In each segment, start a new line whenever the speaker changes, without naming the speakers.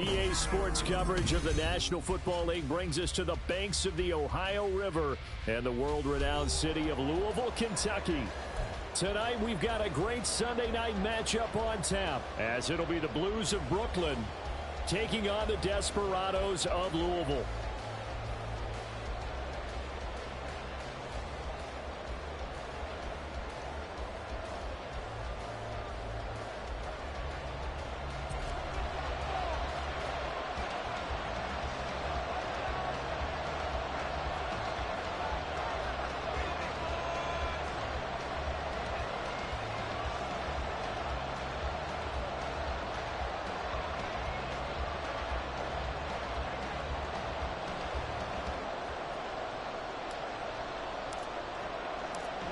EA Sports coverage of the National Football League brings us to the banks of the Ohio River and the world-renowned city of Louisville, Kentucky. Tonight, we've got a great Sunday night matchup on tap, as it'll be the Blues of Brooklyn taking on the Desperados of Louisville.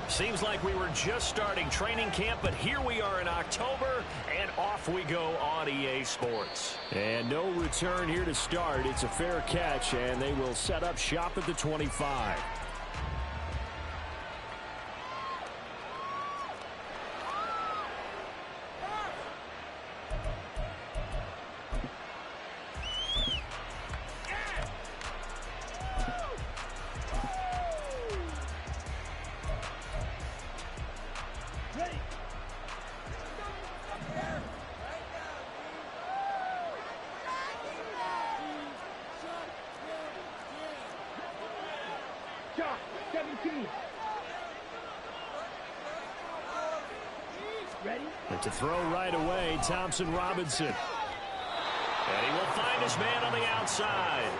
Seems like we were just starting training camp, but here we are in October, and off we go on EA Sports.
And no return here to start. It's a fair catch, and they will set up shop at the 25. And to throw right away, Thompson Robinson.
And he will find his man on the outside.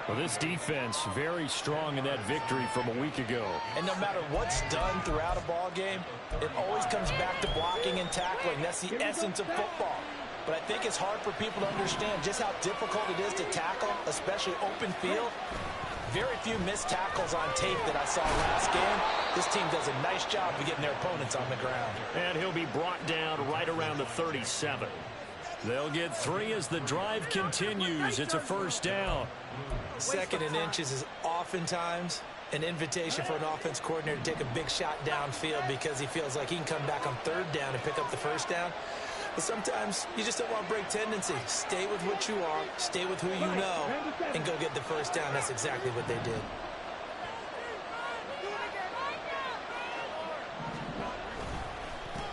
Well, this defense very strong in that victory from a week ago.
And no matter what's done throughout a ball game, it always comes back to blocking and tackling. That's the essence of football. But I think it's hard for people to understand just how difficult it is to tackle, especially open field. Very few missed tackles on tape that I saw last game. This team does a nice job of getting their opponents on the ground.
And he'll be brought down right around the 37.
They'll get 3 as the drive continues. It's a first down.
Second and inches is oftentimes an invitation for an offense coordinator to take a big shot downfield because he feels like he can come back on third down and pick up the first down. But sometimes you just don't want to break tendency. Stay with what you are, stay with who you know, and go get the first down. That's exactly what they did.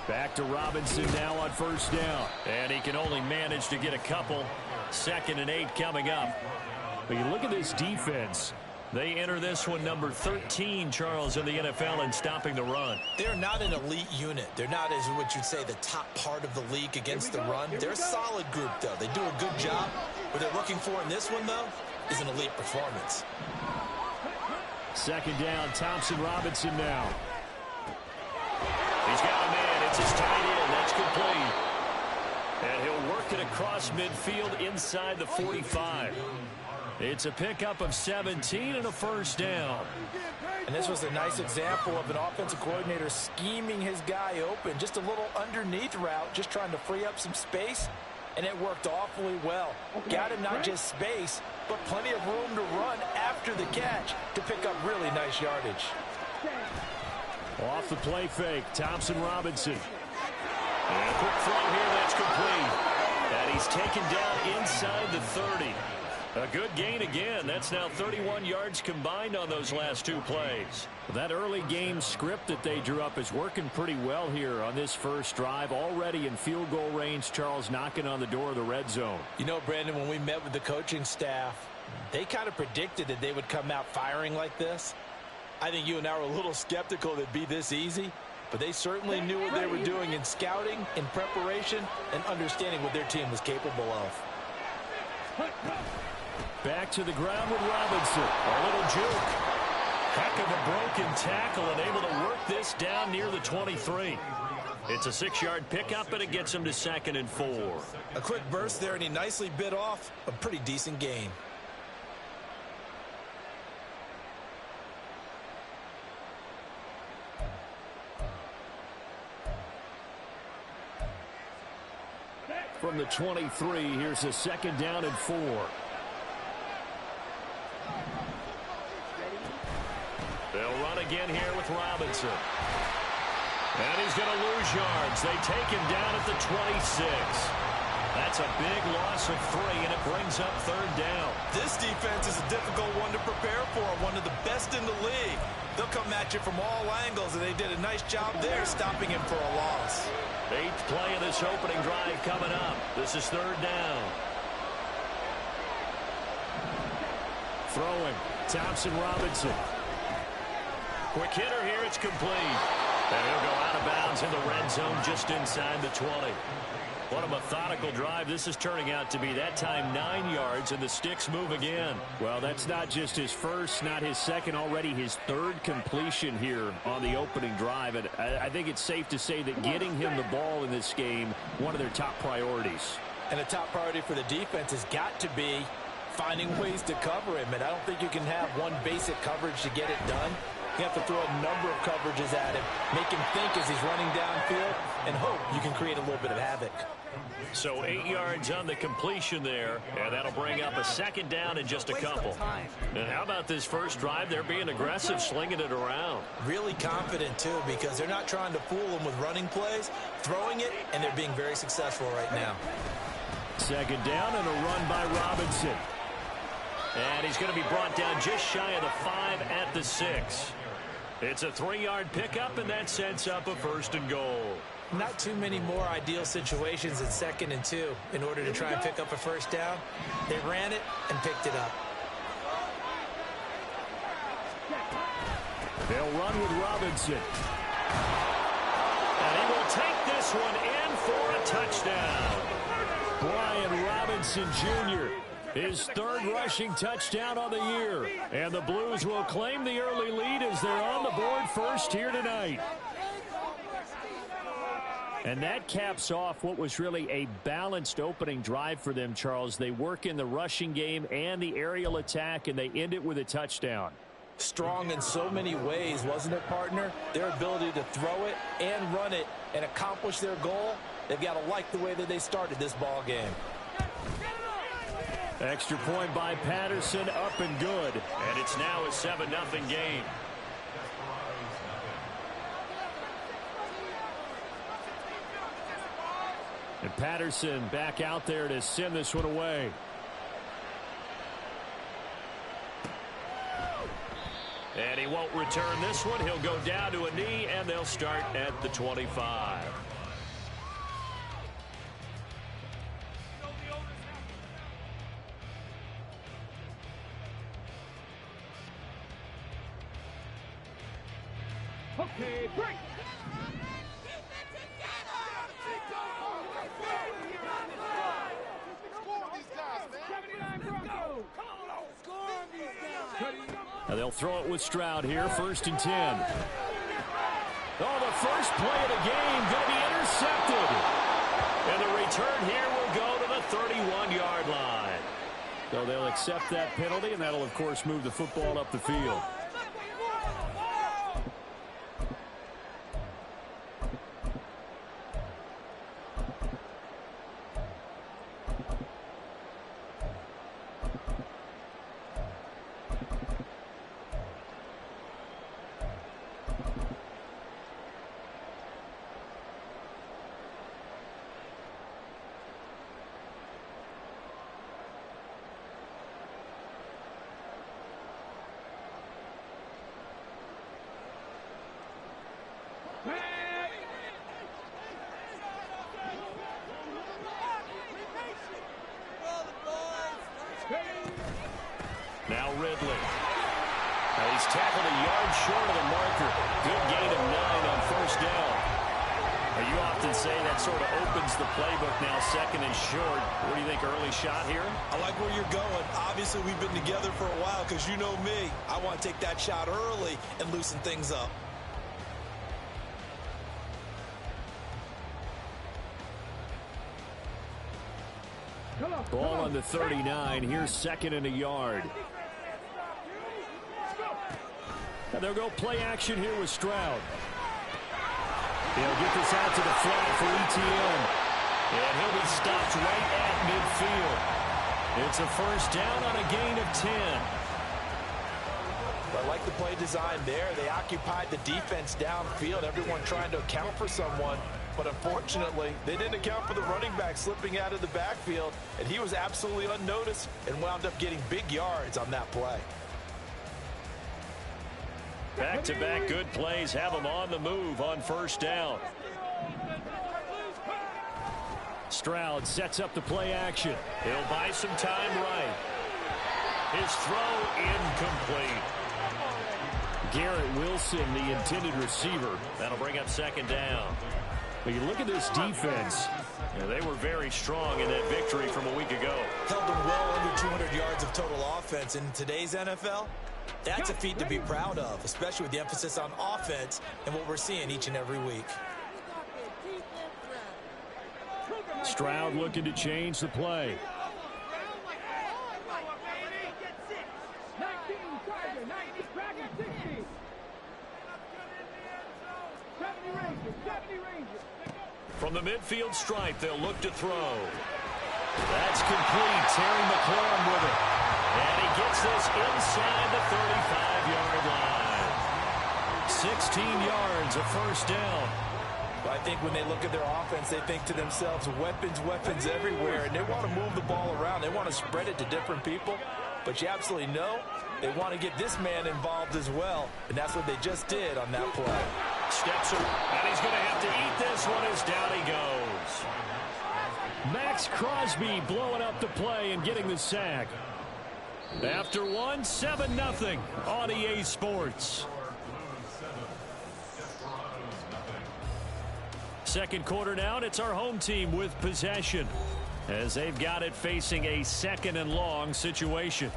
Back to Robinson now on first down.
And he can only manage to get a couple. 2nd and 8 coming up.
But you look at this defense.
They enter this one number 13, Charles, in the NFL in stopping the run.
They're not an elite unit. They're not, as what you'd say, the top part of the league against the run. They're a solid group, though. They do a good job. What they're looking for in this one, though, is an elite performance.
2nd down, Thompson Robinson now.
He's got a man. It's his tight end. That's complete. And he'll work it across midfield inside the 45.
It's a pickup of 17 and a first down.
And this was a nice example of an offensive coordinator scheming his guy open. Just a little underneath route, just trying to free up some space. And it worked awfully well. Got him not just space, but plenty of room to run after the catch to pick up really nice yardage.
Off the play fake, Thompson Robinson.
And a quick throw here, that's complete. And he's taken down inside the 30. A good gain again. That's now 31 yards combined on those last 2 plays.
That early game script that they drew up is working pretty well here on this first drive. Already in field goal range, Charles knocking on the door of the red zone.
You know, Brandon, when we met with the coaching staff, they kind of predicted that they would come out firing like this. I think you and I were a little skeptical that it'd be this easy, but they certainly knew what they were doing in scouting, in preparation, and understanding what their team was capable of.
Back to the ground with Robinson.
A little juke. Heck of a broken tackle and able to work this down near the 23. It's a 6-yard pickup, and it gets him to 2nd and 4.
A quick burst there, and he nicely bit off a pretty decent gain.
From the 23, here's a 2nd down and 4.
They'll run again here with Robinson. And he's going to lose yards. They take him down at the 26. That's a big loss of 3, and it brings up 3rd down.
This defense is a difficult one to prepare for, one of the best in the league. They'll come at you from all angles, and they did a nice job there stopping him for a loss.
8th play of this opening drive coming up. This is 3rd down.
Throwing, Thompson Robinson.
Quick hitter here, it's complete. And he'll go out of bounds in the red zone just inside the 20. What a methodical drive this is turning out to be. That time 9 yards, and the sticks move again.
Well, that's not just his first, not his second, already his 3rd completion here on the opening drive. And I think it's safe to say that getting him the ball in this game, one of their top priorities.
And the top priority for the defense has got to be finding ways to cover him. And I don't think you can have one basic coverage to get it done. You have to throw a number of coverages at him, make him think as he's running downfield, and hope you can create a little bit of havoc.
So 8 yards on the completion there, and that'll bring up a 2nd down in just a couple. And how about this first drive? They're being aggressive, slinging it around.
Really confident, too, because they're not trying to fool him with running plays, throwing it, and they're being very successful right now.
2nd down and a run by Robinson.
And he's going to be brought down just shy of the 5 at the 6. It's a 3-yard pickup, and that sets up a 1st and goal.
Not too many more ideal situations at 2nd and 2 in order to try and pick up a 1st down. They ran it and picked it up.
They'll run with Robinson.
And he will take this one in for a touchdown.
Brian Robinson Jr., his 3rd rushing touchdown on the year. And the Blues will claim the early lead as they're on the board first here tonight. And that caps off what was really a balanced opening drive for them, Charles. They work in the rushing game and the aerial attack, and they end it with a touchdown.
Strong in so many ways, wasn't it, partner? Their ability to throw it and run it and accomplish their goal, they've got to like the way that they started this ball game.
Extra point by Patterson, up and good.
And it's now a 7-0 game.
And Patterson back out there to send this one away.
And he won't return this one. He'll go down to a knee, and they'll start at the 25.
Okay, break.
Now they'll throw it with Stroud here, 1st and 10. Oh, the first play of the game going to be intercepted.
And the return here will go to the 31-yard line.
So they'll accept that penalty, and that'll, of course, move the football up the field.
Now Ridley. Now he's tackled a yard short of the marker. Good gain of 9 on 1st down. Now you often say that sort of opens the playbook now, 2nd and short. What do you think, early shot here?
I like where you're going. Obviously, we've been together for a while because you know me. I want to take that shot early and loosen things up.
Ball on the 39. Here's 2nd and a yard. And they'll go play action here with Stroud. He'll get this out to the flat for ETN.
And he'll be stopped right at midfield. It's a 1st down on a gain of 10.
I like the play design there. They occupied the defense downfield. Everyone trying to account for someone. But unfortunately, they didn't account for the running back slipping out of the backfield, and he was absolutely unnoticed and wound up getting big yards on that play.
Back-to-back good plays have them on the move on first down. Stroud sets up the play action. He'll buy some time right. His throw incomplete. Garrett Wilson, the intended receiver. That'll bring up second down. But you look at this defense. They were very strong in that victory from a week ago.
Held them well under 200 yards of total offense. In today's NFL, that's a feat to be proud of, especially with the emphasis on offense and what we're seeing each and every week.
Stroud looking to change the play. From the midfield stripe, they'll look to throw. That's complete. Terry McLaurin with it. And he gets this inside the 35-yard line. 16 yards, a first down.
I think when they look at their offense, they think to themselves, weapons, weapons everywhere, and they want to move the ball around. They want to spread it to different people, but you absolutely know they want to get this man involved as well, and that's what they just did on that play.
Steps up, and he's going to have to eat this one as down he goes. Max Crosby blowing up the play and getting the sack. After one, 7-0 on EA Sports. Second quarter now, and it's our home team with possession as they've got it facing a second and long situation.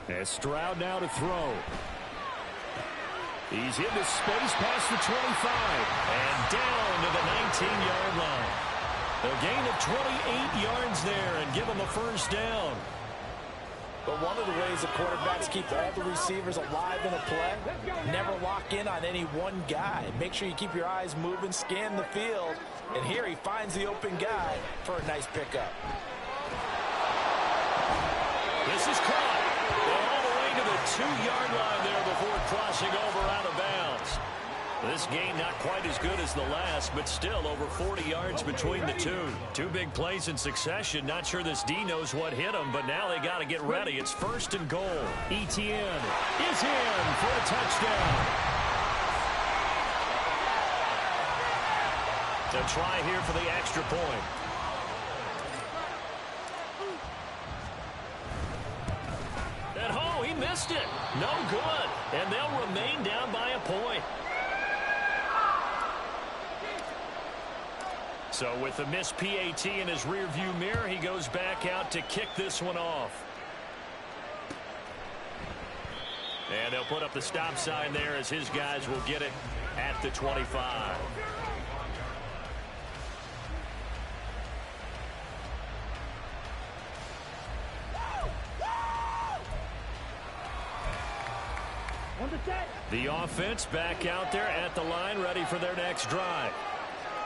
As Stroud now to throw. He's into space past the 25 and down to the 19-yard line. A gain of 28 yards there and give him a first down.
But one of the ways the quarterbacks keep all the receivers alive in a play, never lock in on any one guy. Make sure you keep your eyes moving, scan the field, and here he finds the open guy for a nice pickup.
This is caught. All the way to the 2-yard line there before crossing over out of bounds. This gain not quite as good as the last, but still over 40 yards between the two. Two big plays in succession. Not sure this D knows what hit him, but now they got to get ready. It's first and goal. Etienne is in for a touchdown. To try here for the extra point. He missed it. No good. And they'll remain down by a point. So with the missed PAT in his rearview mirror, he goes back out to kick this one off. And they'll put up the stop sign there as his guys will get it at the 25. The offense back out there at the line, ready for their next drive.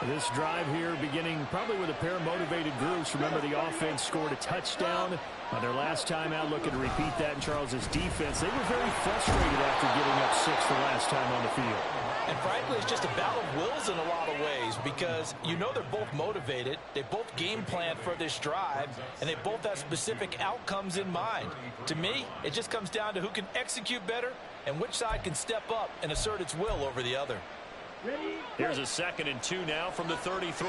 This drive here beginning probably with a pair of motivated groups. Remember, the offense scored a touchdown on their last time out. Looking to repeat that in Charles's defense. They were very frustrated after giving up 6 the last time on the field.
And frankly, it's just a battle of wills in a lot of ways because you know they're both motivated. They both game plan for this drive, and they both have specific outcomes in mind. To me, it just comes down to who can execute better and which side can step up and assert its will over the other.
Here's a 2nd and 2 now from the 33.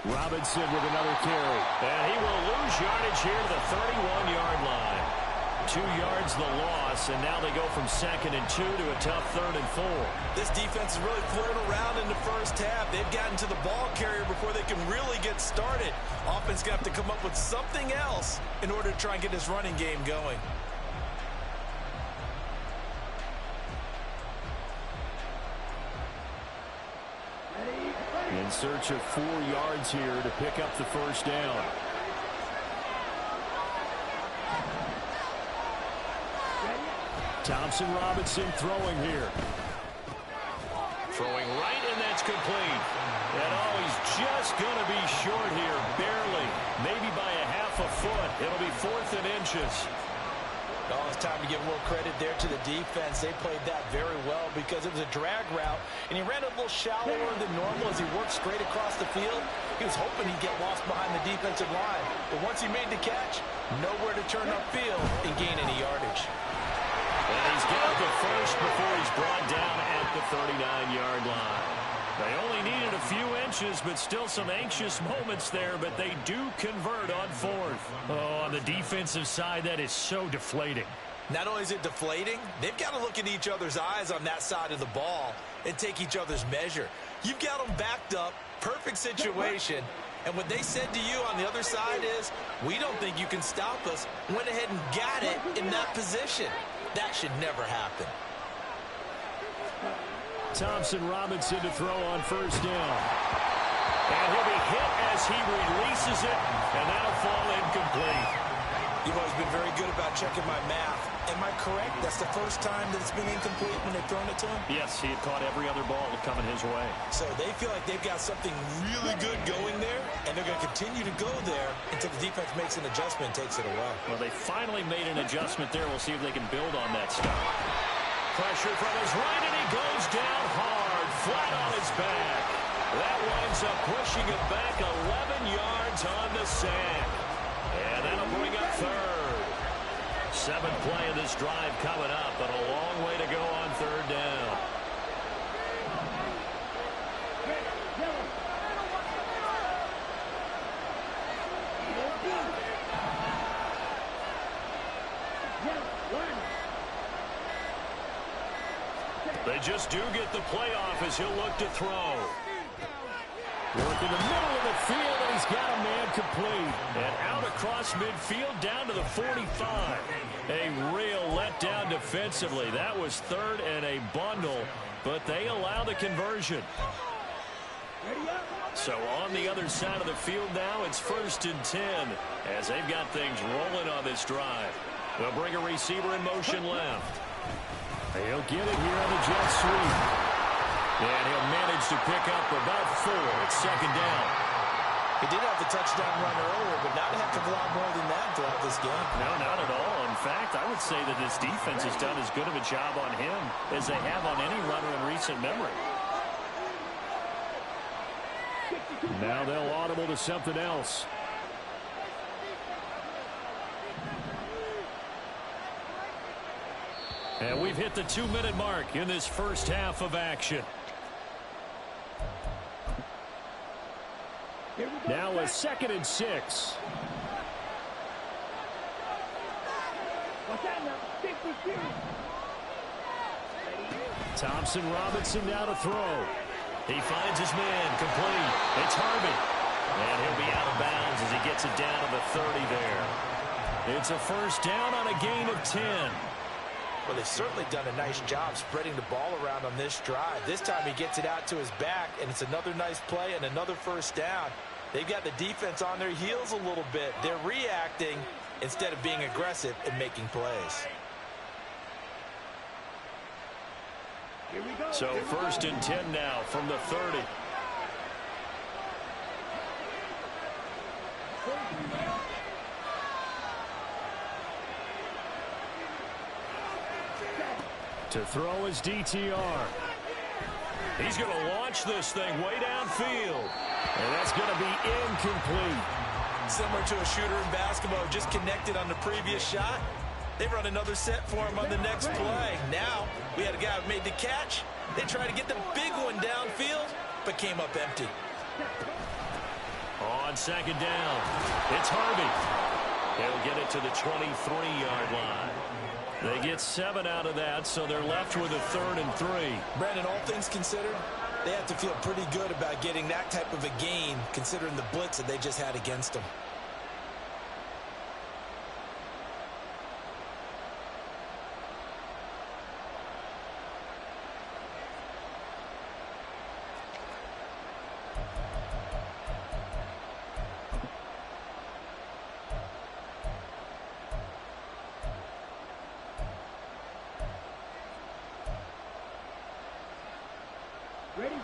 Robinson with another carry. And he will lose yardage here to the 31-yard line. 2 yards the loss, and now they go from 2nd and 2 to a tough 3rd and 4.
This defense is really floating around in the first half. They've gotten to the ball carrier before they can really get started. Offense going to have to come up with something else in order to try and get this running game going.
In search of 4 yards here to pick up the first down. Thompson Robinson throwing here.
Throwing right, and that's complete. And oh, he's just going to be short here, barely. Maybe by a half a foot. It'll be 4th and inches.
Oh, it's time to give a little credit there to the defense. They played that very well because it was a drag route, and he ran a little shallower than normal as he worked straight across the field. He was hoping he'd get lost behind the defensive line. But once he made the catch, nowhere to turn upfield and gain any yardage.
And he's got the first before he's brought down at the 39-yard line. They only needed a few inches, but still some anxious moments there, but they do convert on 4th.
Oh, on the defensive side, that is so deflating.
Not only is it deflating, they've got to look in each other's eyes on that side of the ball and take each other's measure. You've got them backed up, perfect situation, and what they said to you on the other side is, we don't think you can stop us. Went ahead and got it in that position. That should never happen.
Thompson Robinson to throw on 1st down. And he'll be hit as he releases it, and that'll fall incomplete.
You've always been very good about checking my math. Am I correct? That's the first time that it's been incomplete when they've thrown it to him?
Yes, he had caught every other ball coming his way.
So they feel like they've got something really good going there, and they're going to continue to go there until the defense makes an adjustment and takes it away.
Well, they finally made an adjustment there. We'll see if they can build on that stuff. Pressure from his right, and he goes down hard, flat on his back. That winds up pushing it back 11 yards on the sack. And that'll bring up 3rd. 7th play of this drive coming up, but a long way to go on 3rd down. They just do get the playoff as he'll look to throw. Work in the middle of the field, and he's got a man complete. And out across midfield down to the 45. A real letdown defensively. That was 3rd and a bundle, but they allow the conversion. So on the other side of the field now, it's 1st and 10 as they've got things rolling on this drive. They'll bring a receiver in motion left. He'll get it here on the jet sweep. And he'll manage to pick up about 4. It's 2nd down.
He did have the touchdown run earlier, but not a heck of a lot more than that throughout this game.
No, not at all. In fact, I would say that this defense has done as good of a job on him as they have on any runner in recent memory. Now they'll audible to something else. And we've hit the 2-minute mark in this first half of action. Now a 2nd and 6. Thompson Robinson now to throw. He finds his man complete. It's Harvey. And he'll be out of bounds as he gets it down to the 30 there. It's a 1st down on a gain of 10.
Well, they've certainly done a nice job spreading the ball around on this drive. This time he gets it out to his back, and it's another nice play and another 1st down. They've got the defense on their heels a little bit. They're reacting instead of being aggressive and making plays.
So 1st and 10 now from the 30. To throw is DTR. He's going to launch this thing way downfield. And that's going to be incomplete.
Similar to a shooter in basketball, just connected on the previous shot. They run another set for him on the next play. Now, we had a guy who made the catch. They tried to get the big one downfield, but came up empty.
On 2nd down, it's Harvey. He'll get it to the 23-yard line. They get 7 out of that, so they're left with a 3rd and 3.
Brandon, all things considered, they have to feel pretty good about getting that type of a gain, considering the blitz that they just had against them.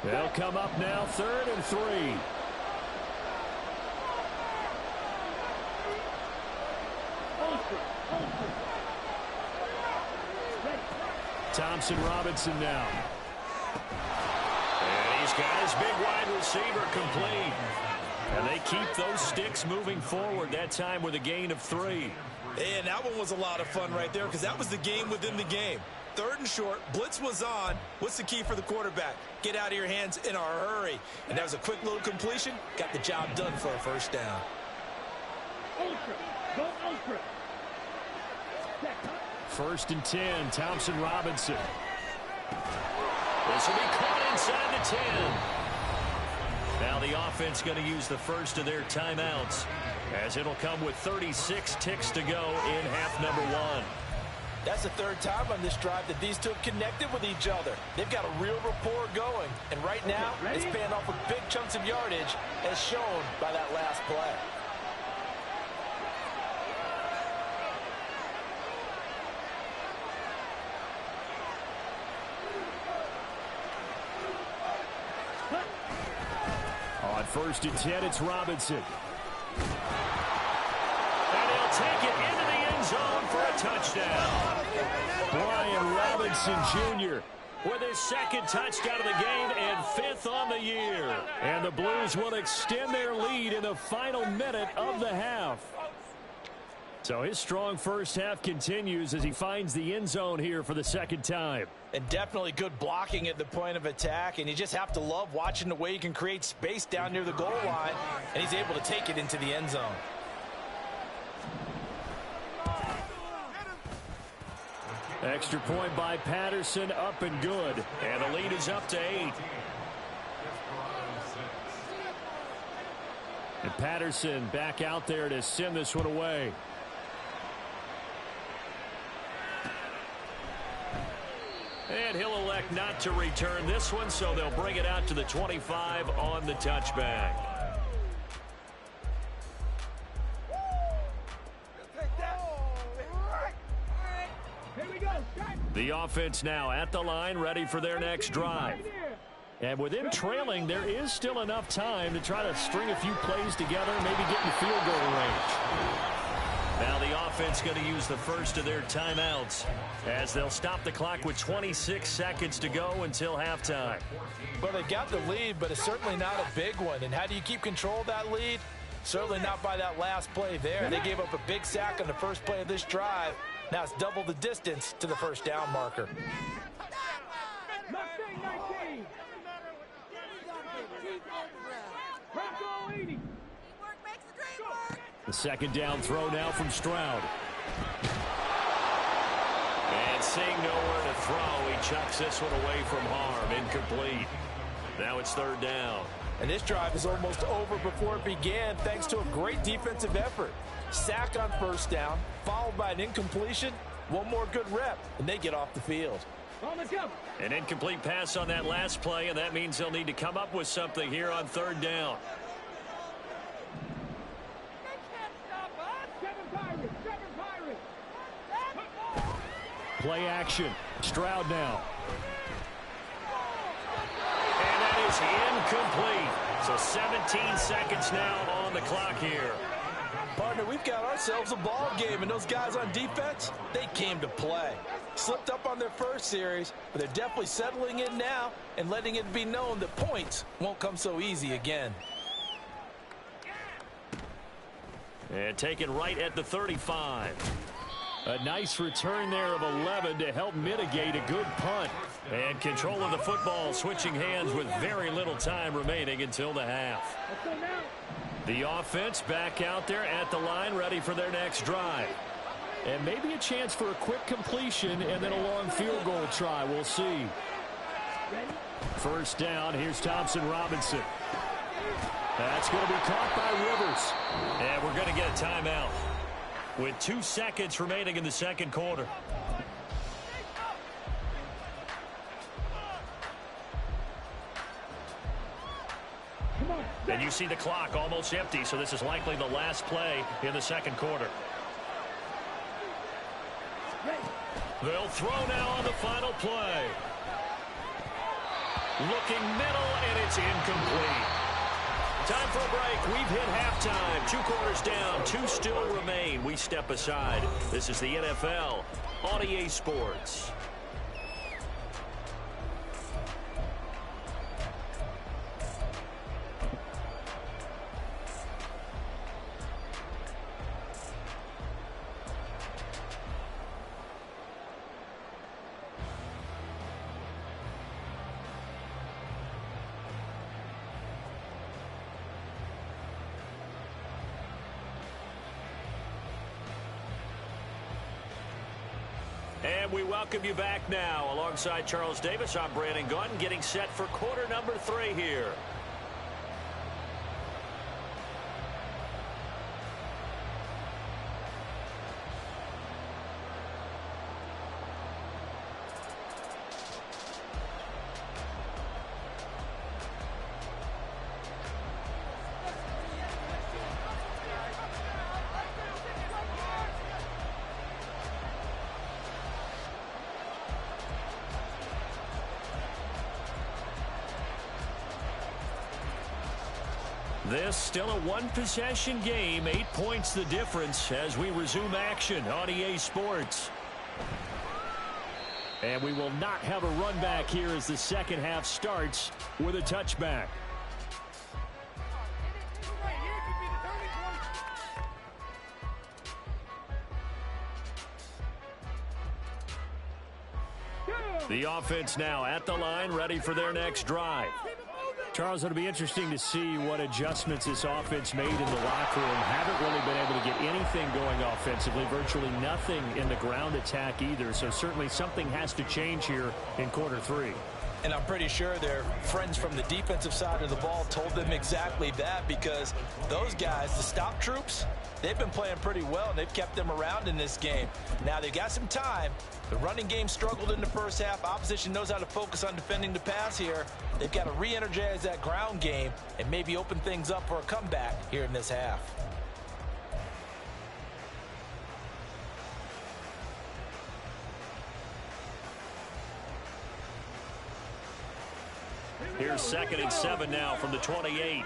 They'll come up now, 3rd and 3. Thompson Robinson now.
And he's got his big wide receiver complete. And they keep those sticks moving forward, that time with a gain of 3.
And that one was a lot of fun right there because that was the game within the game. 3rd and short, blitz was on. What's the key for the quarterback? Get out of your hands in a hurry. And that was a quick little completion. Got the job done for a first down.
Ultra. Go ultra.
1st and 10, Thompson Robinson.
This will be caught inside the 10. Now the offense going to use the first of their timeouts, as it'll come with 36 ticks to go in half number 1.
That's the 3rd time on this drive that these two have connected with each other. They've got a real rapport going. And right now, it's paying off with big chunks of yardage, as shown by that last play.
On 1st and 10, it's Robinson.
And he'll take it into the end zone for a touchdown.
Brian Robinson Jr.
with his 2nd touchdown of the game and 5th on the year.
And the Blues will extend their lead in the final minute of the half. So his strong first half continues as he finds the end zone here for the 2nd time.
And definitely good blocking at the point of attack. And you just have to love watching the way he can create space down near the goal line. And he's able to take it into the end zone.
Extra point by Patterson, up and good.
And the lead is up to 8.
And Patterson back out there to send this one away.
And he'll elect not to return this one, so they'll bring it out to the 25 on the touchback. The offense now at the line, ready for their next drive. And with him trailing, there is still enough time to try to string a few plays together, maybe get in field goal range. Now the offense going to use the first of their timeouts, as they'll stop the clock with 26 seconds to go until halftime.
Well, they got the lead, but it's certainly not a big one. And how do you keep control of that lead? Certainly not by that last play there. They gave up a big sack on the first play of this drive. Now it's double the distance to the first down marker.
The 2nd down throw now from Stroud.
And seeing nowhere to throw, he chucks this one away from harm. Incomplete. Now it's 3rd down.
And this drive is almost over before it began, thanks to a great defensive effort. Sack on 1st down, followed by an incompletion. One more good rep, and they get off the field.
An incomplete pass on that last play, and that means they'll need to come up with something here on 3rd down.
Play action. Stroud now.
And that is incomplete. So 17 seconds now on the clock here.
Partner, we've got ourselves a ball game, and those guys on defense, they came to play. Slipped up on their first series, but they're definitely settling in now and letting it be known that points won't come so easy again.
And taken right at the 35.
A nice return there of 11 to help mitigate a good punt.
And control of the football switching hands with very little time remaining until the half.
The offense back out there at the line, ready for their next drive. And maybe a chance for a quick completion and then a long field goal try. We'll see. 1st down. Here's Thompson Robinson. That's going to be caught by Rivers.
And we're going to get a timeout with 2 seconds remaining in the 2nd quarter. And you see the clock almost empty, so this is likely the last play in the 2nd quarter. They'll throw now on the final play. Looking middle, and it's incomplete. Time for a break. We've hit halftime. 2 quarters down. 2 still remain. We step aside. This is the NFL on EA Sports. And we welcome you back now. Alongside Charles Davis, I'm Brandon Gaudin, getting set for quarter number 3 here. This still a 1-possession game. 8 points the difference as we resume action on EA Sports.
And we will not have a run back here as the second half starts with a touchback. The offense now at the line, ready for their next drive. Charles, it'll be interesting to see what adjustments this offense made in the locker room. Haven't really been able to get anything going offensively, virtually nothing in the ground attack either. So certainly something has to change here in quarter 3.
And I'm pretty sure their friends from the defensive side of the ball told them exactly that, because those guys, the stop troops, they've been playing pretty well, and they've kept them around in this game. Now, they've got some time. The running game struggled in the first half. Opposition knows how to focus on defending the pass here. They've got to re-energize that ground game and maybe open things up for a comeback here in this half.
Here's 2nd and 7 now from the 28.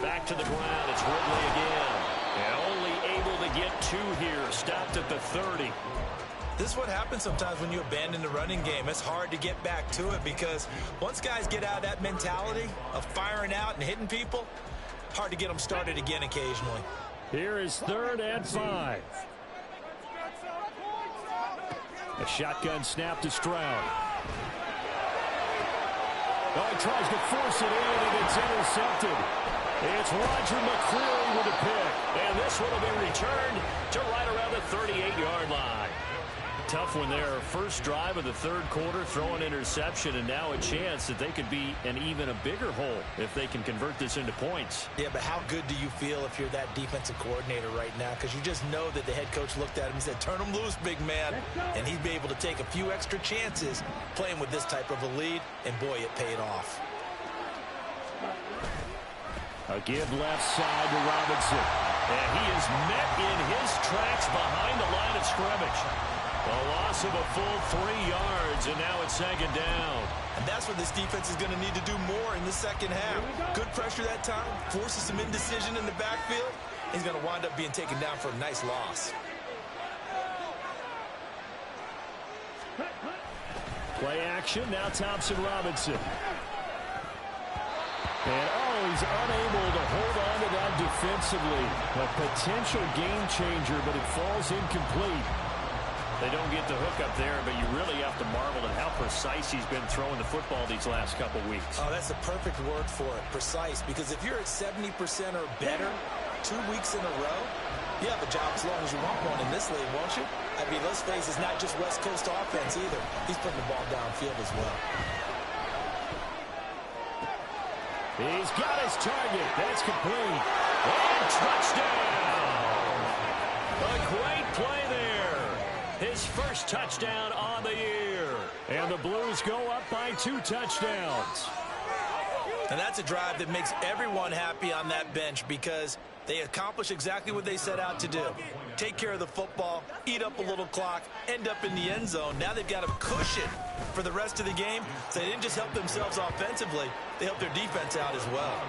Back to the ground. It's Ridley again. And only able to get 2 here. Stopped at the 30.
This is what happens sometimes when you abandon the running game. It's hard to get back to it, because once guys get out of that mentality of firing out and hitting people, hard to get them started again occasionally.
Here is 3rd and 5. A shotgun snap to Stroud. Oh, he tries to force it in, and it's intercepted. It's Roger McCreary with a pick.
And this one will be returned to right around the 38-yard line. Tough one there. First drive of the 3rd quarter, throw an interception, and now a chance that they could be in even a bigger hole if they can convert this into points.
Yeah, but how good do you feel if you're that defensive coordinator right now? Because you just know that the head coach looked at him and said, turn him loose, big man. And he'd be able to take a few extra chances playing with this type of a lead, and boy, it paid off.
A give left side to Robinson.
And he is met in his tracks behind the line of scrimmage. A loss of a full 3 yards, and now it's 2nd down.
And that's what this defense is going to need to do more in the second half. Good pressure that time, forces some indecision in the backfield. He's going to wind up being taken down for a nice loss.
Play action, now Thompson Robinson. And oh, he's unable to hold on to that defensively. A potential game changer, but it falls incomplete.
They don't get the hook up there, but you really have to marvel at how precise he's been throwing the football these last couple weeks.
Oh, that's the perfect word for it, precise. Because if you're at 70% or better 2 weeks in a row, you have a job as long as you want one in this league, won't you? I mean, let's face it, it's not just West Coast offense either. He's putting the ball downfield as well.
He's got his target. That's complete.
And touchdown! A great play there. His first touchdown on the year.
And the Blues go up by 2 touchdowns.
And that's a drive that makes everyone happy on that bench, because They accomplish exactly what they set out to do. Take care of the football, eat up a little clock, end up in the end zone. Now they've got a cushion for the rest of the game. So they didn't just help themselves offensively, they helped their defense out as well.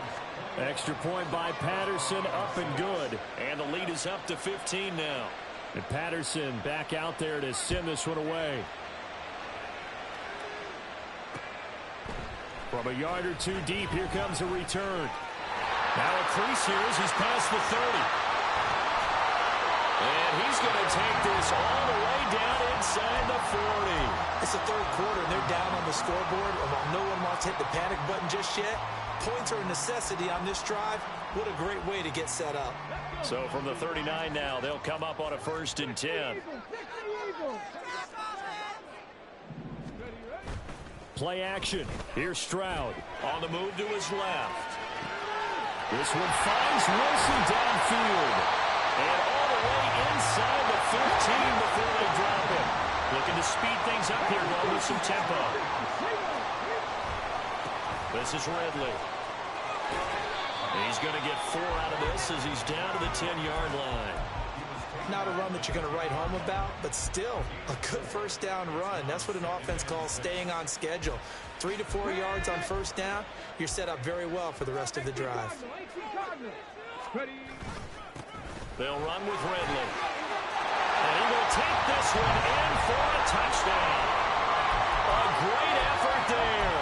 Extra point by Patterson, up and good.
And the lead is up to 15 now.
And Patterson back out there to send this one away. From a yard or two deep, here comes a return.
Now a crease here as he's past the 30. And he's going to take this all the way down inside the 40.
It's the third quarter, and they're down on the scoreboard. And while no one wants to hit the panic button just yet, points are a necessity on this drive. What a great way to get set up.
So from the 39 now, they'll come up on a 1st and 10.
Play action. Here's Stroud.
On the move to his left.
This one finds Wilson downfield.
And all the way inside the 15 before they drop it. Looking to speed things up here while with some tempo. This is Ridley. He's going to get 4 out of this as he's down to the 10-yard line.
Not a run that you're going to write home about, but still a good first down run. That's what an offense calls staying on schedule. 3 to 4 yards on first down, you're set up very well for the rest of the drive.
They'll run with Ridley. And he will take this one in for a touchdown. A great effort there.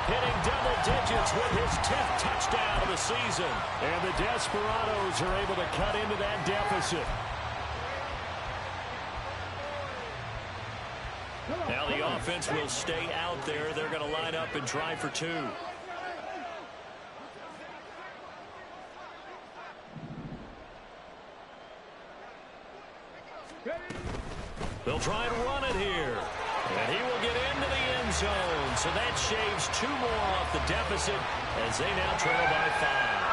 Hitting double digits with his 10th touchdown of the season.
And the Desperados are able to cut into that deficit.
Now the offense will stay out there. They're going to line up and try for 2. They'll try and run it here. And he will get into the end zone. So that shaves 2 more off the deficit as they now trail by 5.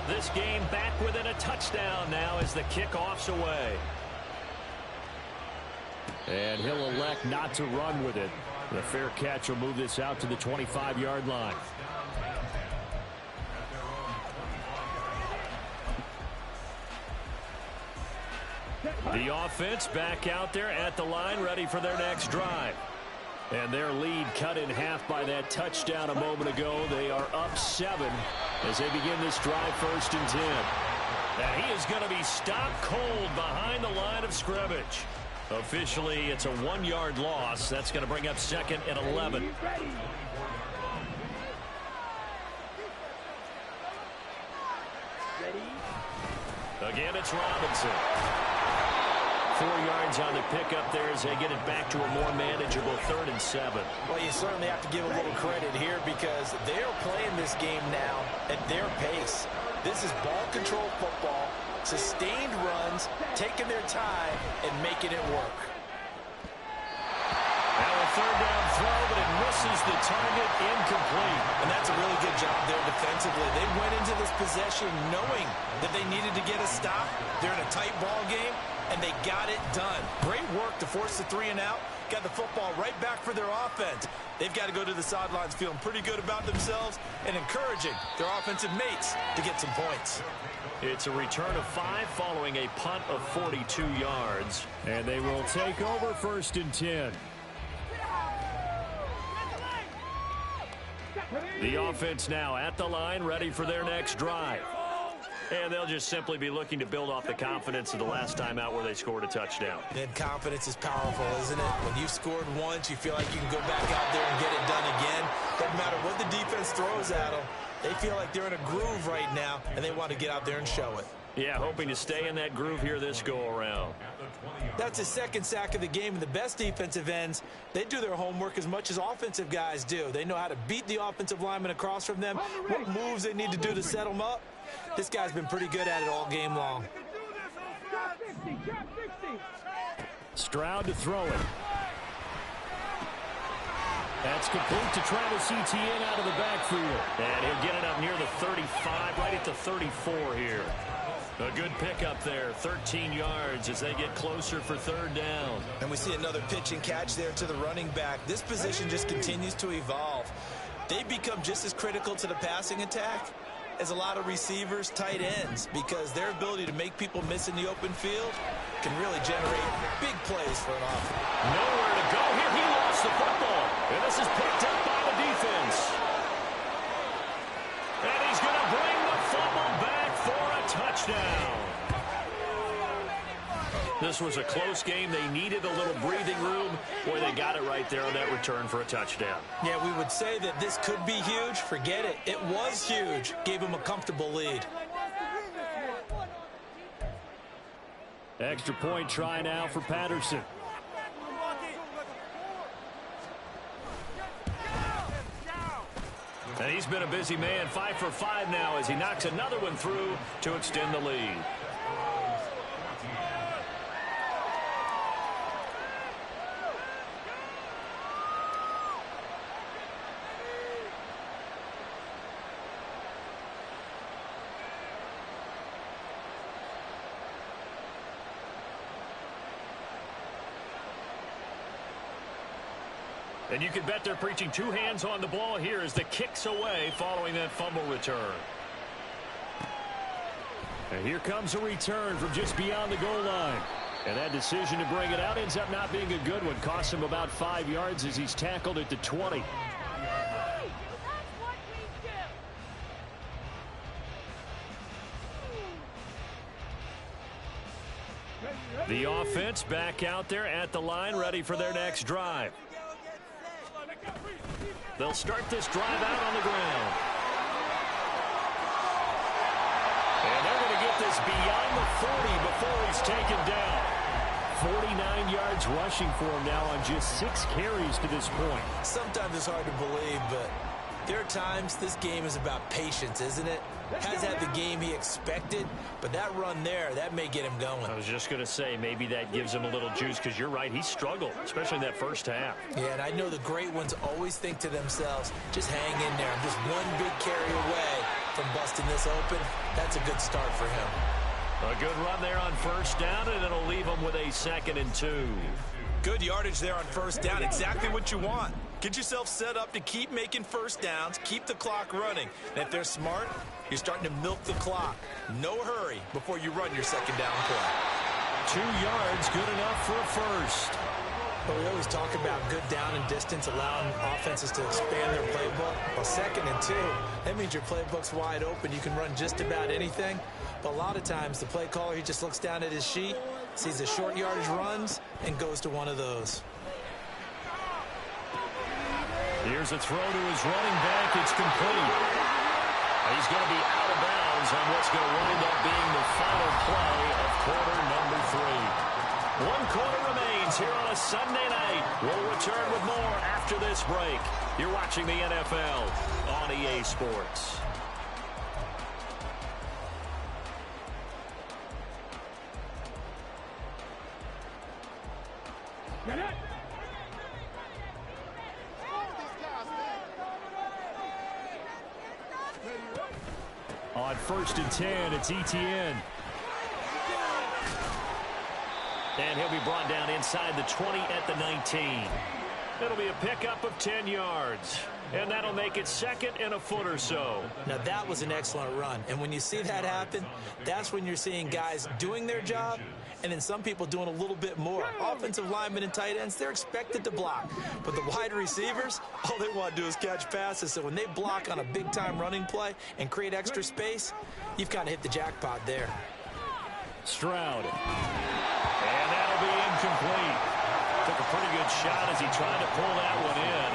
This game back within a touchdown now as the kickoff's away.
And he'll elect not to run with it. The fair catch will move this out to the 25-yard line.
The offense back out there at the line, ready for their next drive.
And their lead cut in half by that touchdown a moment ago. They are up 7 as they begin this drive 1st and 10.
And he is going to be stopped cold behind the line of scrimmage. Officially, it's a 1-yard loss. That's going to bring up 2nd and 11. Again, it's Robinson. 4 yards on the pickup there as they get it back to a more manageable 3rd and 7.
Well, you certainly have to give a little credit here because they're playing this game now at their pace. This is ball control football, sustained runs, taking their time, and making it work.
Now a 3rd down throw, but it misses the target, incomplete.
And that's a really good job there defensively. They went into this possession knowing that they needed to get a stop. They're in a tight ball game, and they got it done. Great work to force the 3 and out. Got the football right back for their offense. They've got to go to the sidelines feeling pretty good about themselves and encouraging their offensive mates to get some points.
It's a return of 5 following a punt of 42 yards.
And they will take over 1st and 10.
The offense now at the line, ready for their next drive. And they'll just simply be looking to build off the confidence of the last time out where they scored a touchdown.
And confidence is powerful, isn't it? When you've scored once, you feel like you can go back out there and get it done again. Doesn't matter what the defense throws at them. They feel like they're in a groove right now, and they want to get out there and show it.
Yeah, hoping to stay in that groove here this go-around.
That's his 2nd sack of the game, and the best defensive ends, they do their homework as much as offensive guys do. They know how to beat the offensive lineman across from them, what moves they need to do to set them up. This guy's been pretty good at it all game long.
Stroud to throw it. That's complete to Travis Etienne out of the backfield.
And he'll get it up near the 35, right at the 34 here. A good pickup there, 13 yards as they get closer for 3rd down.
And we see another pitch and catch there to the running back. This position just continues to evolve. they become just as critical to the passing attack as a lot of receivers, tight ends, because their ability to make people miss in the open field can really generate big plays for an offense.
Nowhere to go here. He lost the football. And this is picked up by the defense. And he's going to bring the fumble back for a touchdown. This was a close game. They needed a little breathing room. Boy, they got it right there on that return for a touchdown.
Yeah, we would say that this could be huge. Forget it. It was huge. Gave him a comfortable lead.
Extra point try now for Patterson.
And he's been a busy man, 5 for 5 now as he knocks another one through to extend the lead. And you can bet they're preaching two hands on the ball here as the kick's away following that fumble return.
And here comes a return from just beyond the goal line. And that decision to bring it out ends up not being a good one. Costs him about 5 yards as he's tackled at the 20. The offense back out there at the line, ready for their next drive. They'll start this drive out on the ground. And they're going to get this beyond the 40 before he's taken down. 49 yards rushing for him now on just 6 carries to this point.
Sometimes it's hard to believe, but there are times this game is about patience, isn't it? Has had the game he expected, but that run there, that may get him going.
I was just going to say, maybe that gives him a little juice, because you're right, he struggled, especially in that first half.
Yeah, and I know the great ones always think to themselves, just hang in there. I'm just one big carry away from busting this open. That's a good start for him.
A good run there on first down, and it'll leave him with a 2nd and 2.
Good yardage there on first down, exactly what you want. Get yourself set up to keep making first downs, keep the clock running. And if they're smart, you're starting to milk the clock. No hurry before you run your second down play.
2 yards, good enough for a first.
But we always talk about good down and distance, allowing offenses to expand their playbook. Well, 2nd and 2, that means your playbook's wide open. You can run just about anything. But a lot of times, the play caller, he just looks down at his sheet, sees the short yardage runs, and goes to one of those.
Here's a throw to his running back. It's complete. He's going to be out of bounds on what's going to wind up being the final play of quarter number 3.
1 quarter remains here on a Sunday night. We'll return with more after this break. You're watching the NFL on EA Sports.
On 1st and 10, it's Etienne.
And he'll be brought down inside the 20 at the 19. It'll be a pickup of 10 yards. And that'll make it 2nd and a foot or so.
Now, that was an excellent run. And when you see that happen, that's when you're seeing guys doing their job, and then some people doing a little bit more. Offensive linemen and tight ends, they're expected to block. But the wide receivers, all they want to do is catch passes. So when they block on a big-time running play and create extra space, you've kind of hit the jackpot there.
Stroud.
And that'll be incomplete. Took a pretty good shot as he tried to pull that one in.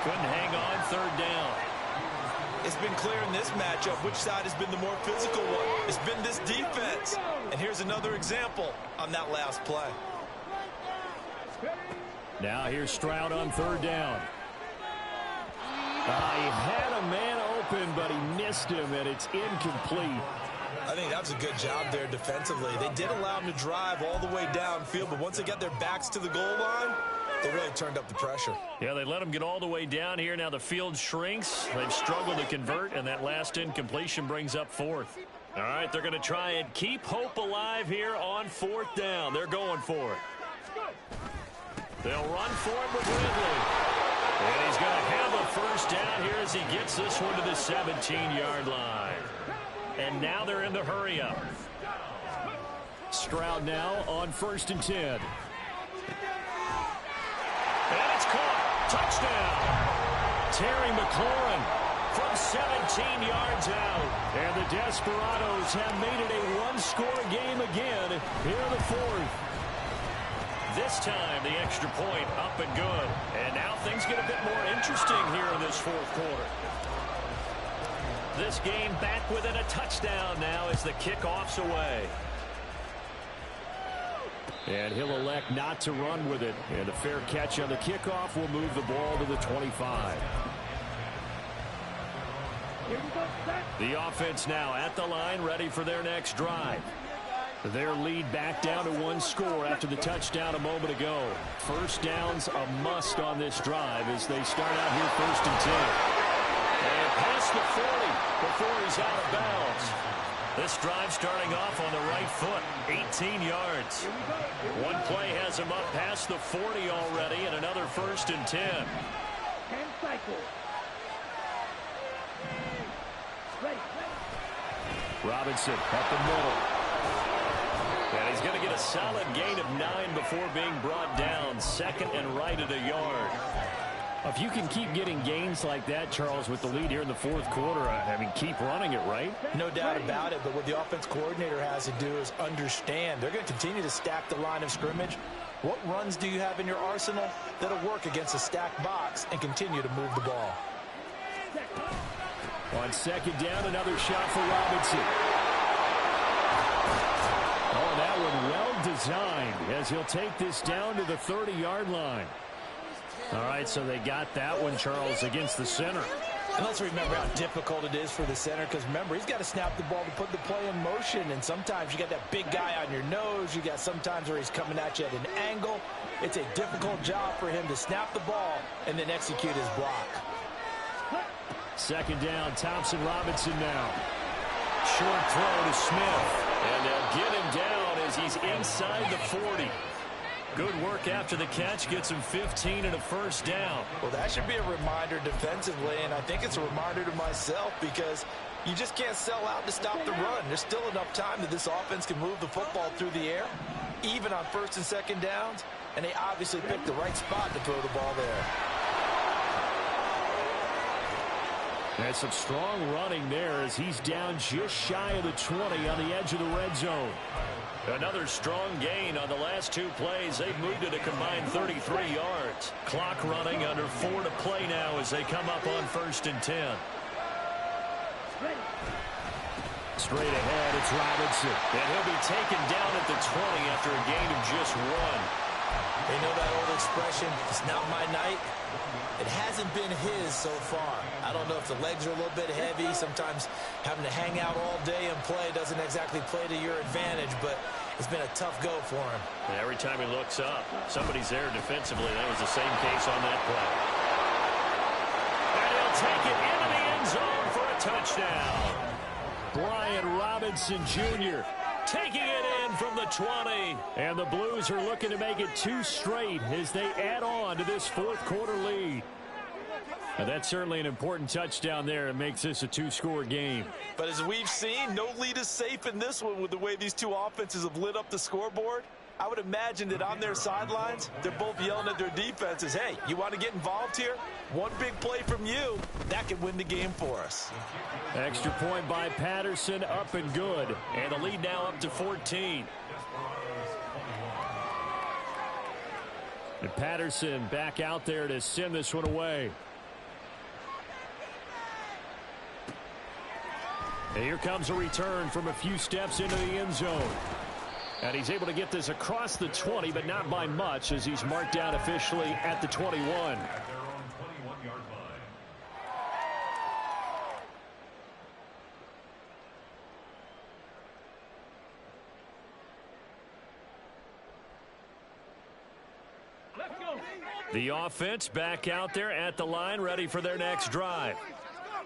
Couldn't hang on, 3rd down.
It's been clear in this matchup which side has been the more physical one. It's been this defense. And here's another example on that last play.
Now here's Stroud on 3rd down. He had a man open, but he missed him, and it's incomplete.
I think that was a good job there defensively. They did allow him to drive all the way downfield, but once they got their backs to the goal line, they really turned up the pressure.
Yeah, they let him get all the way down here. Now the field shrinks. They've struggled to convert, and that last incompletion brings up 4th. All right, they're going to try and keep hope alive here on 4th down. They're going for it. They'll run for it with Ridley. And he's going to have a first down here as he gets this one to the 17-yard line. And now they're in the hurry-up.
Stroud now on 1st and 10.
And it's caught. Touchdown. Terry McLaurin from 17 yards out.
And the Desperados have made it a one-score game again here in the 4th.
This time, the extra point up and good. And now things get a bit more interesting here in this 4th quarter. This game back within a touchdown now as the kickoff's away.
And he'll elect not to run with it. And a fair catch on the kickoff will move the ball to the 25. The offense now at the line, ready for their next drive. Their lead back down to 1 score after the touchdown a moment ago. First down's a must on this drive as they start out here 1st and 10.
And past the 40 before he's out of bounds. This drive starting off on the right foot, 18 yards. One play has him up past the 40 already, and another 1st and 10.
And cycle. Ready.
Robinson up the middle.
And he's going to get a solid gain of 9 before being brought down. 2nd and right at a yard.
If you can keep getting gains like that, Charles, with the lead here in the 4th quarter, I mean, keep running it, right?
No doubt about it, but what the offense coordinator has to do is understand. They're going to continue to stack the line of scrimmage. What runs do you have in your arsenal that'll work against a stacked box and continue to move the ball?
On 2nd down, another shot for Robinson. Oh, that one well designed as he'll take this down to the 30-yard line. All right, so they got that one, Charles, against the center.
And let's remember how difficult it is for the center, because remember, he's got to snap the ball to put the play in motion, and sometimes you got that big guy on your nose. You got sometimes where he's coming at you at an angle. It's a difficult job for him to snap the ball and then execute his block.
2nd down, Thompson Robinson now.
Short throw to Smith. And they'll get him down as he's inside the 40. Good work after the catch. Gets him 15 and a first down.
Well, that should be a reminder defensively, and I think it's a reminder to myself, because you just can't sell out to stop the run. There's still enough time that this offense can move the football through the air, even on 1st and 2nd downs, and they obviously picked the right spot to throw the ball there.
There's some strong running there as he's down just shy of the 20 on the edge of the red zone.
Another strong gain on the last 2 plays. They've moved it a combined 33 yards. Clock running, under 4 to play now as they come up on 1st and 10.
Straight ahead, it's Robinson.
And he'll be taken down at the 20 after a gain of just 1.
They know that old expression, it's not my night. It hasn't been his so far. I don't know if the legs are a little bit heavy. Sometimes having to hang out all day and play doesn't exactly play to your advantage, but it's been a tough go for him.
And every time he looks up, somebody's there defensively. That was the same case on that play. And he'll take it into the end zone for a touchdown.
Brian Robinson Jr.
taking it in from the 20.
And the Blues are looking to make it 2 straight as they add on to this 4th quarter lead. And that's certainly an important touchdown there. It makes this a 2-score game.
But as we've seen, no lead is safe in this one with the way these two offenses have lit up the scoreboard. I would imagine that on their sidelines, they're both yelling at their defenses, hey, you want to get involved here? One big play from you, that could win the game for us.
Extra point by Patterson, up and good.
And the lead now up to 14.
And Patterson back out there to send this one away. And here comes a return from a few steps into the end zone. And he's able to get this across the 20, but not by much, as he's marked down officially at the 21.
The offense back out there at the line, ready for their next drive.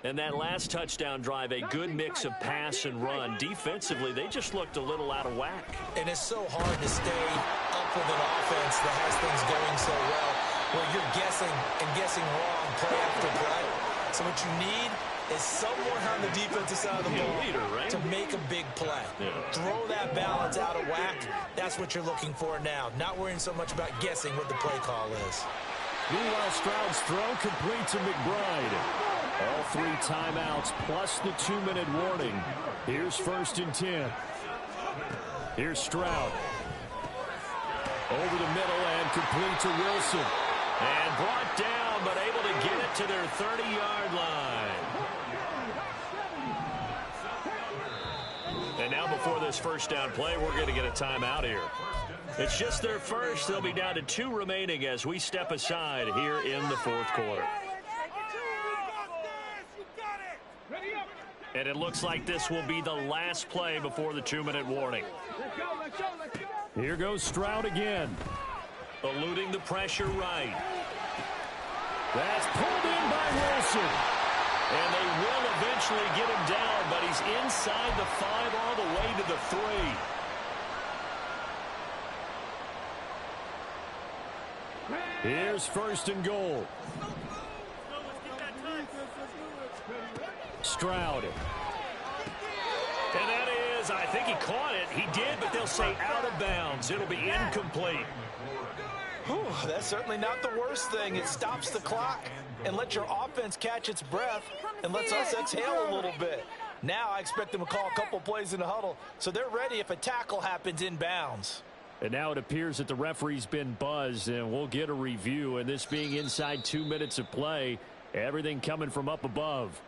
And that last touchdown drive, a good mix of pass and run. Defensively, they just looked a little out of whack.
And it's so hard to stay up with an offense that has things going so well where you're guessing and guessing wrong play after play. So what you need is someone on the defensive side of the ball to make a big play. Throw that balance out of whack. That's what you're looking for now. Not worrying so much about guessing what the play call is.
Meanwhile, Stroud's throw complete to McBride. All 3 timeouts plus the 2-minute warning. Here's 1st and 10. Here's Stroud. Over the middle and complete to Wilson.
And brought down, but able to get it to their 30-yard line. And now before this first down play, we're going to get a timeout here. It's just their first. They'll be down to 2 remaining as we step aside here in the 4th quarter. And it looks like this will be the last play before the 2-minute warning.
Here goes Stroud again.
Eluding the pressure right.
That's pulled in by Wilson.
And they will eventually get him down, but he's inside the 5 all the way to the 3.
Here's 1st and goal. Stroud.
And that is, I think he caught it. He did, but they'll say out of bounds. It'll be incomplete.
Whew, that's certainly not the worst thing. It stops the clock and lets your offense catch its breath and lets us exhale a little bit. Now I expect them to call a couple plays in the huddle so they're ready if a tackle happens in bounds.
And now it appears that the referee's been buzzed, and we'll get a review. And this being inside 2 minutes of play, everything coming from up above.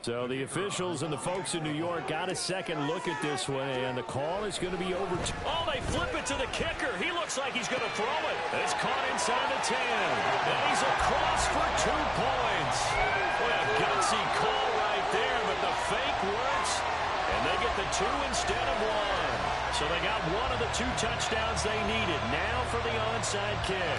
So the officials and the folks in New York got a second look at this one, and the call is going to be over.
Oh, they flip it to the kicker. He looks like he's going to throw it. It's caught inside the 10. And he's across for 2 points. What a gutsy call right there, but the fake works, and they get the 2 instead of 1. So they got one of the 2 touchdowns they needed. Now for the onside kick.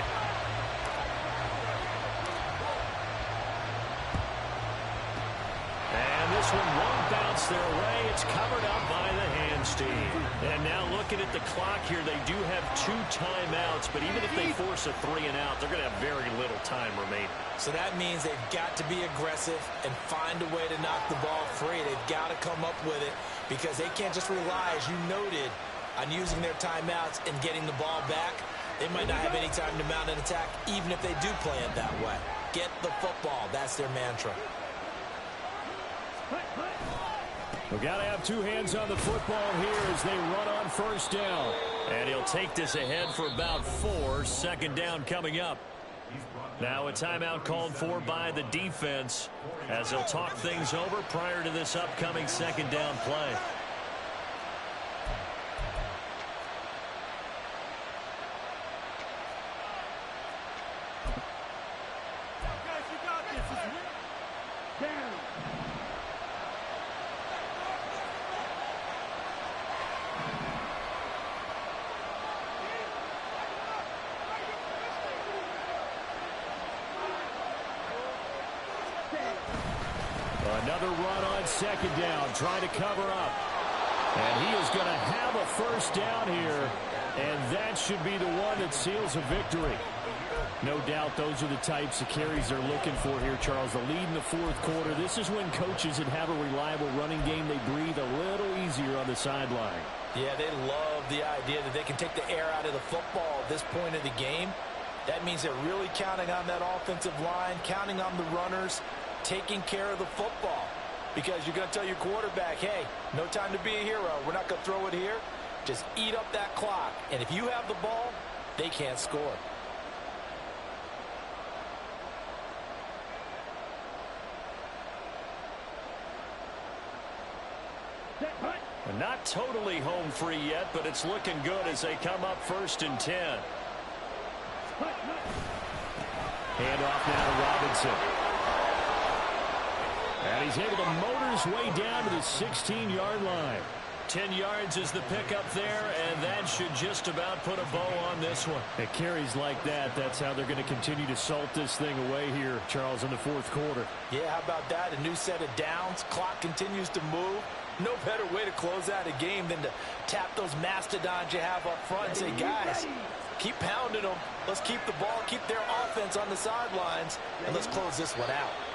This one won't bounce their way. It's covered up by the hands team. And now looking at the clock here, they do have 2 timeouts, but even if they force a 3 and out, they're going to have very little time remaining.
So that means they've got to be aggressive and find a way to knock the ball free. They've got to come up with it because they can't just rely, as you noted, on using their timeouts and getting the ball back. They might not have any time to mount an attack, even if they do play it that way. Get the football. That's their mantra.
We've got to have 2 hands on the football here as they run on 1st down.
And he'll take this ahead for about 4. 2nd down coming up. Now a timeout called for by the defense as they'll talk things over prior to this upcoming 2nd down play.
Another run on 2nd down, trying to cover up. And he is going to have a 1st down here, and that should be the one that seals a victory. No doubt those are the types of carries they're looking for here, Charles. The lead in the 4th quarter. This is when coaches that have a reliable running game, they breathe a little easier on the sideline.
Yeah, they love the idea that they can take the air out of the football at this point of the game. That means they're really counting on that offensive line, counting on the runners, taking care of the football. Because you're going to tell your quarterback, hey, no time to be a hero. We're not going to throw it here. Just eat up that clock. And if you have the ball, they can't score.
And not totally home free yet, but it's looking good as they come up 1st and 10.
Handoff now to Robinson. And he's able to motor his way down to the 16-yard line.
10 yards is the pickup there, and that should just about put a bow on this one.
At carries like that, that's how they're going to continue to salt this thing away here, Charles, in the 4th quarter.
Yeah, how about that? A new set of downs. Clock continues to move. No better way to close out a game than to tap those mastodons you have up front and say, guys, keep pounding them. Let's keep the ball, keep their offense on the sidelines, and let's close this one out.